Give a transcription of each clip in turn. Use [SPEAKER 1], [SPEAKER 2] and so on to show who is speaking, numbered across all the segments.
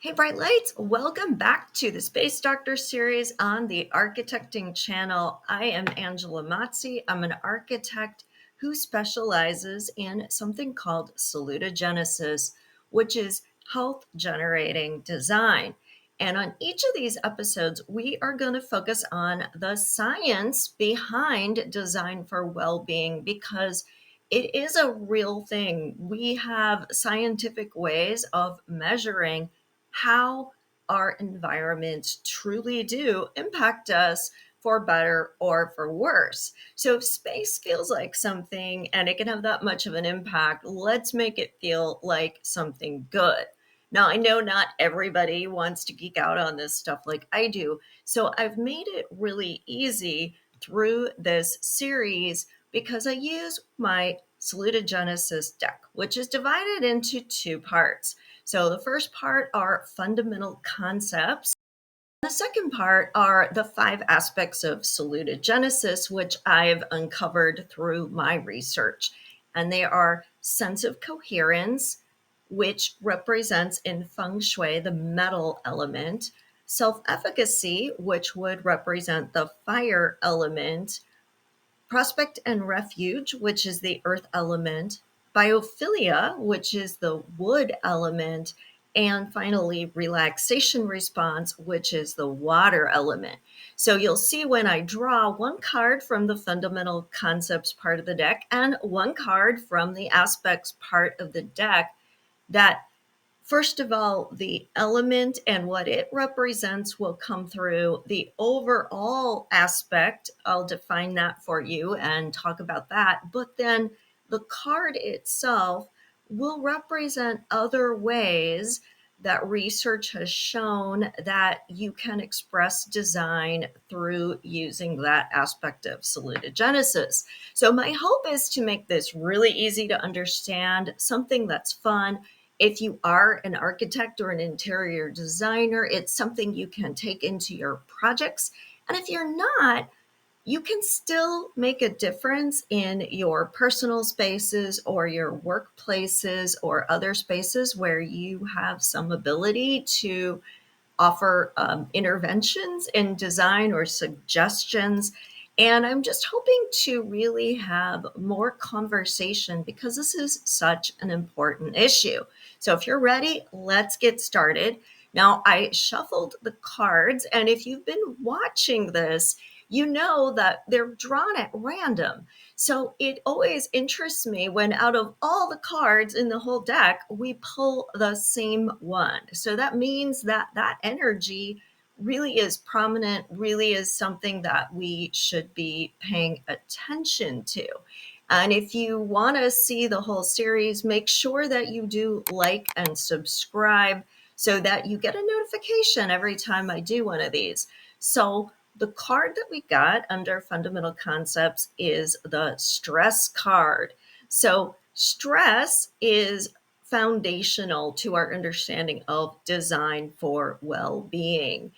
[SPEAKER 1] Hey, Bright Lights, welcome back to the Space Doctor series on the Architecting channel. I am Angela Mazzi. I'm an architect who specializes in something called salutogenesis, which is health generating design. And on each of these episodes, we are going to focus on the science behind design for well being because it is a real thing. We have scientific ways of measuring how our environments truly do impact us for better or for worse. So if space feels like something and it can have that much of an impact, let's make it feel like something good. Now, I know not everybody wants to geek out on this stuff like I do, so I've made it really easy through this series because I use my salutogenesis deck, which is divided into two parts. So the first part are fundamental concepts. The second part are the 5 aspects of salutogenesis, which I've uncovered through my research. And they are sense of coherence, which represents in feng shui the metal element, self-efficacy, which would represent the fire element, Prospect and Refuge, which is the earth element, biophilia, which is the wood element, and finally relaxation response, which is the water element. So you'll see when I draw one card from the fundamental concepts part of the deck and one card from the aspects part of the deck that first of all, the element and what it represents will come through. The overall aspect, I'll define that for you and talk about that. But then the card itself will represent other ways that research has shown that you can express design through using that aspect of salutogenesis. So my hope is to make this really easy to understand, something that's fun. If you are an architect or an interior designer, it's something you can take into your projects. And if you're not, you can still make a difference in your personal spaces or your workplaces or other spaces where you have some ability to offer interventions in design or suggestions. And I'm just hoping to really have more conversation because this is such an important issue. So if you're ready, let's get started. Now, I shuffled the cards, and if you've been watching this, you know that they're drawn at random. So it always interests me when out of all the cards in the whole deck, we pull the same one. So that means that that energy really is prominent, really is something that we should be paying attention to. And if you want to see the whole series, make sure that you do like and subscribe so that you get a notification every time I do one of these. So the card that we got under fundamental concepts is the stress card. So stress is foundational to our understanding of design for well-being.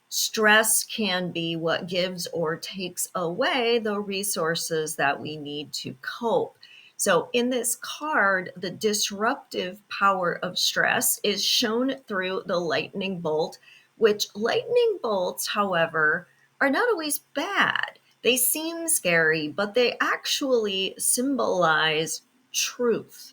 [SPEAKER 1] Stress can be what gives or takes away the resources that we need to cope. So in this card, the disruptive power of stress is shown through the lightning bolt, which lightning bolts, however, are not always bad. They seem scary, but they actually symbolize truth.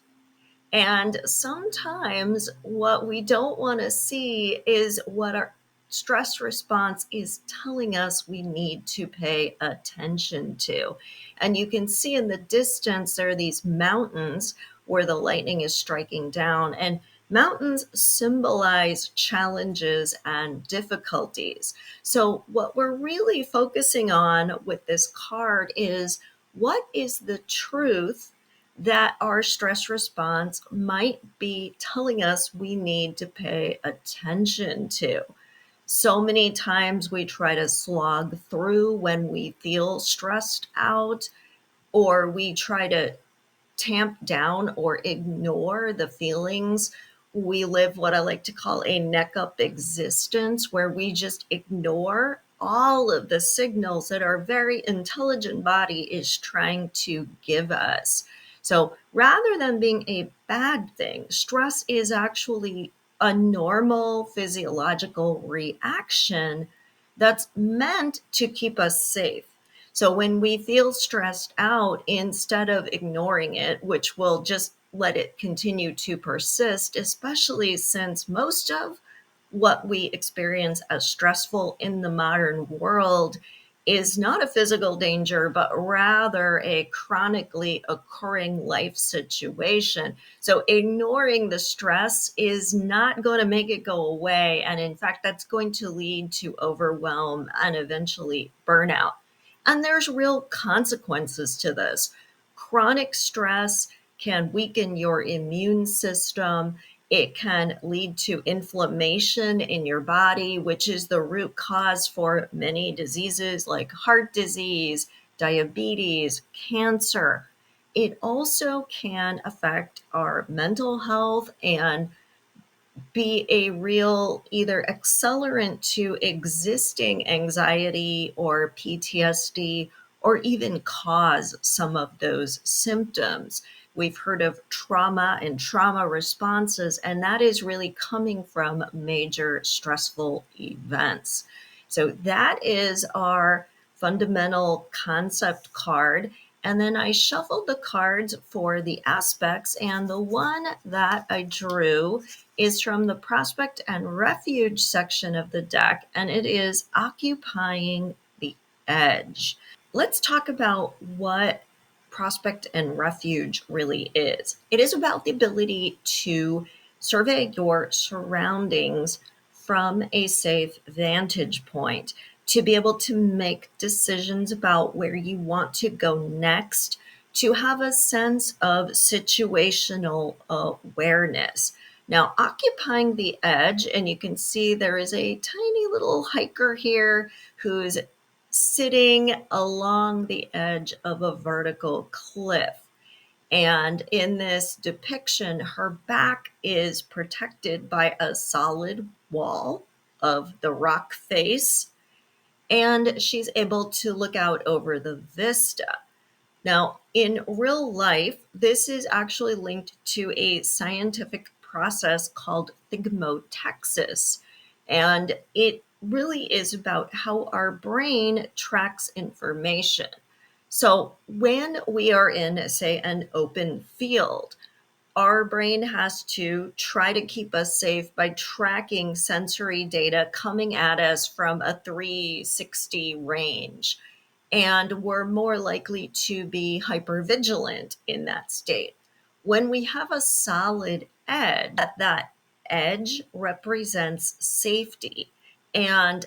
[SPEAKER 1] And sometimes what we don't want to see is what our stress response is telling us we need to pay attention to. And you can see in the distance, there are these mountains where the lightning is striking down. And mountains symbolize challenges and difficulties. So, what we're really focusing on with this card is what is the truth that our stress response might be telling us we need to pay attention to. So many times we try to slog through when we feel stressed out, or we try to tamp down or ignore the feelings. We live what I like to call a neck up existence, where we just ignore all of the signals that our very intelligent body is trying to give us. So rather than being a bad thing, stress is actually a normal physiological reaction that's meant to keep us safe. So when we feel stressed out, instead of ignoring it, which will just let it continue to persist, especially since most of what we experience as stressful in the modern world is not a physical danger, but rather a chronically occurring life situation. So, ignoring the stress is not going to make it go away. And in fact, that's going to lead to overwhelm and eventually burnout. And there's real consequences to this. Chronic stress can weaken your immune system. It can lead to inflammation in your body, which is the root cause for many diseases like heart disease, diabetes, cancer. It also can affect our mental health and be a real either accelerant to existing anxiety or PTSD, or even cause some of those symptoms. We've heard of trauma and trauma responses, and that is really coming from major stressful events. So, that is our fundamental concept card. And then I shuffled the cards for the aspects, and the one that I drew is from the Prospect and Refuge section of the deck, and it is occupying the edge. Let's talk about what Prospect and Refuge really is. It is about the ability to survey your surroundings from a safe vantage point, to be able to make decisions about where you want to go next, to have a sense of situational awareness. Now, occupying the edge, and you can see there is a tiny little hiker here who's sitting along the edge of a vertical cliff. And in this depiction, her back is protected by a solid wall of the rock face, and she's able to look out over the vista. Now, in real life, this is actually linked to a scientific process called thigmotexis. And it really is about how our brain tracks information. So, when we are in, say, an open field, our brain has to try to keep us safe by tracking sensory data coming at us from a 360 range. And we're more likely to be hypervigilant in that state. When we have a solid edge, that edge represents safety. And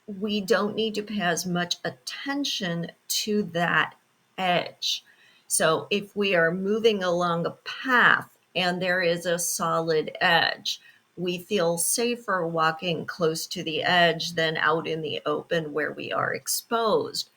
[SPEAKER 1] we don't need to pay as much attention to that edge. So if we are moving along a path and there is a solid edge, we feel safer walking close to the edge than out in the open where we are exposed.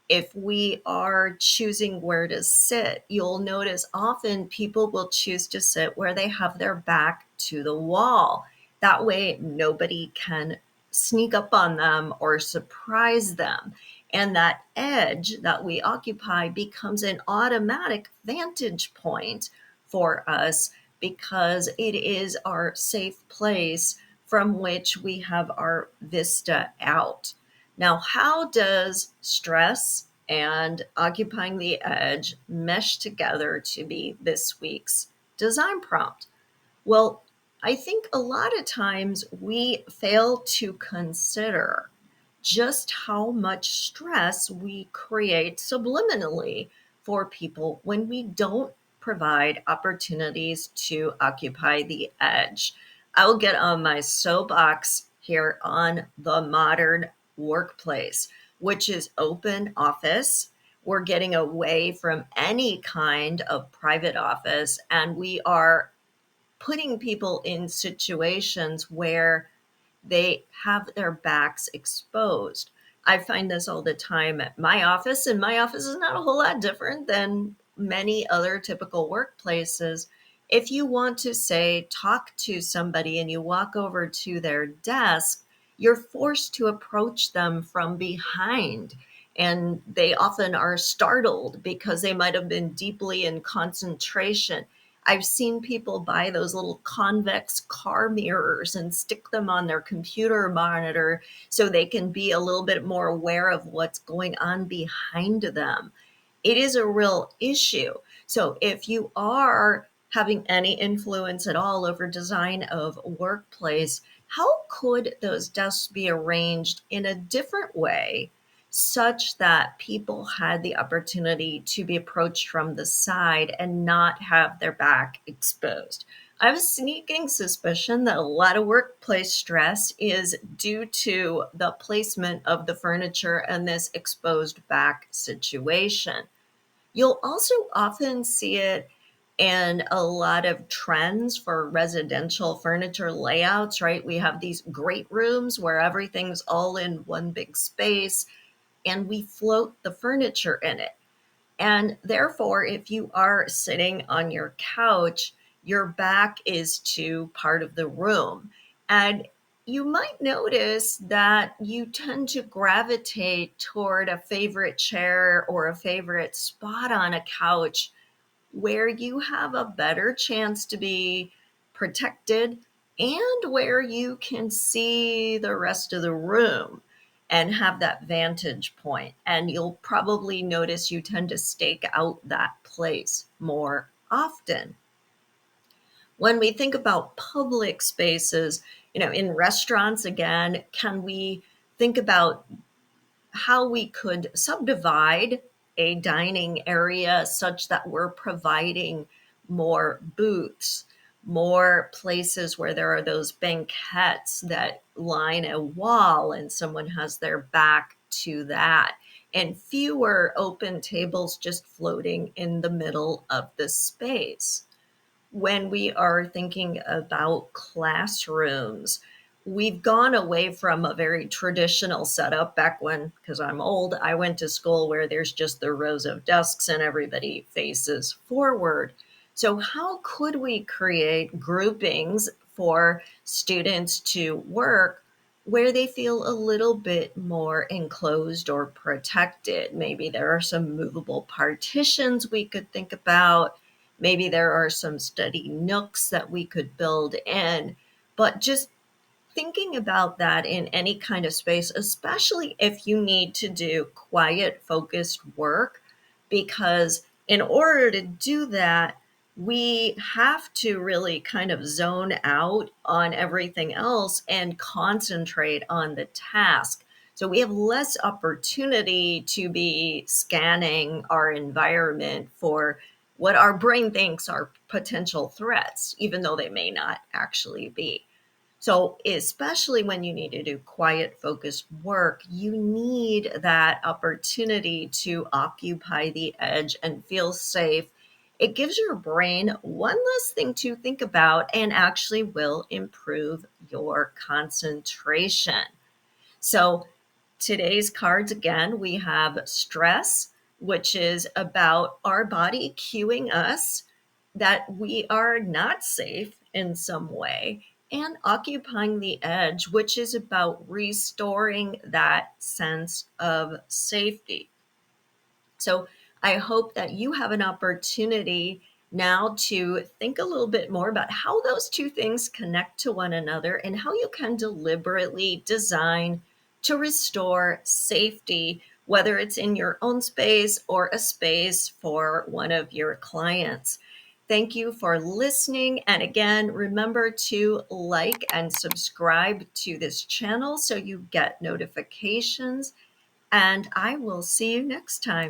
[SPEAKER 1] If we are choosing where to sit, you'll notice often people will choose to sit where they have their back to the wall. That way, nobody can sneak up on them or surprise them. And that edge that we occupy becomes an automatic vantage point for us because it is our safe place from which we have our vista out. Now, how does stress and occupying the edge mesh together to be this week's design prompt? Well, I think a lot of times we fail to consider just how much stress we create subliminally for people when we don't provide opportunities to occupy the edge. I will get on my soapbox here on the modern workplace, which is open office. We're getting away from any kind of private office, and we are putting people in situations where they have their backs exposed. I find this all the time at my office, and my office is not a whole lot different than many other typical workplaces. If you want to, say, talk to somebody and you walk over to their desk, you're forced to approach them from behind. And they often are startled because they might have been deeply in concentration. I've seen people buy those little convex car mirrors and stick them on their computer monitor so they can be a little bit more aware of what's going on behind them. It is a real issue. So if you are having any influence at all over design of a workplace, how could those desks be arranged in a different way such that people had the opportunity to be approached from the side and not have their back exposed? I have a sneaking suspicion that a lot of workplace stress is due to the placement of the furniture and this exposed back situation. You'll also often see it in a lot of trends for residential furniture layouts, right? We have these great rooms where everything's all in one big space and we float the furniture in it. And therefore, if you are sitting on your couch, your back is to part of the room. And you might notice that you tend to gravitate toward a favorite chair or a favorite spot on a couch where you have a better chance to be protected and where you can see the rest of the room and have that vantage point. And you'll probably notice you tend to stake out that place more often. When we think about public spaces, in restaurants, again, can we think about how we could subdivide a dining area such that we're providing more booths, more places where there are those banquettes that line a wall and someone has their back to that, and fewer open tables just floating in the middle of the space. When we are thinking about classrooms, we've gone away from a very traditional setup back when, because I'm old, I went to school where there's just the rows of desks and everybody faces forward. So, how could we create groupings for students to work where they feel a little bit more enclosed or protected? Maybe there are some movable partitions we could think about. Maybe there are some study nooks that we could build in, but just thinking about that in any kind of space, especially if you need to do quiet, focused work, because in order to do that, we have to really kind of zone out on everything else and concentrate on the task. So we have less opportunity to be scanning our environment for what our brain thinks are potential threats, even though they may not actually be. So, especially when you need to do quiet, focused work, you need that opportunity to occupy the edge and feel safe. It gives your brain one less thing to think about and actually will improve your concentration. So, today's cards again, we have stress, which is about our body cueing us that we are not safe in some way, and occupying the edge, which is about restoring that sense of safety. So I hope that you have an opportunity now to think a little bit more about how those two things connect to one another and how you can deliberately design to restore safety, whether it's in your own space or a space for one of your clients. Thank you for listening. And again, remember to like and subscribe to this channel so you get notifications. And I will see you next time.